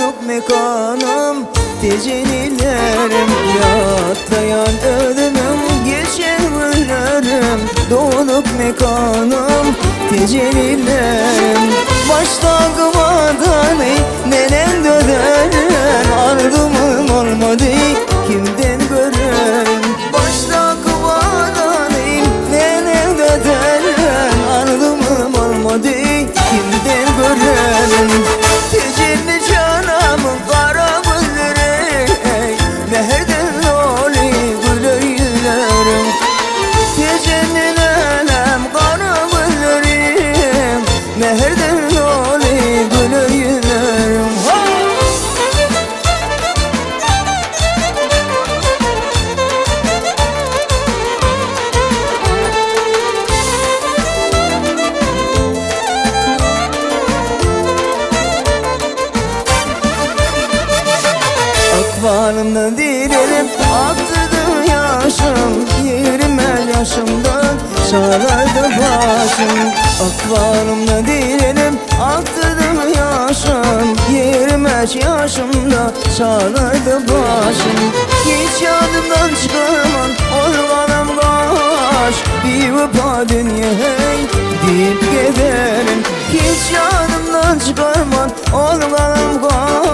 donuk mekanım Tecelilerim yatlayan ölümüm Geçen günlerim donuk mekanım Tecelilerim başta kıvadan nenen dönen Ardımım olmadı kimden görürüm Başta kıvadan nenen dönen Ardımım olmadı kimden görürüm Tecelli canımın kara gözleri Meherden oli gülür yüzlerim Tecelli nenem kara gözlerim Meherden oli gülür yüzlerim Akvalımda dilerim aktırdı yaşım Yerime yaşımdan sarardı başım Akvalımda dilerim aktırdı yaşım Yerime yaşımda sarardı başım Hiç yadımdan çıkarman olganım kaç Bir vefa dünya hey deyip giderim Hiç yadımdan çıkarman olganım kaç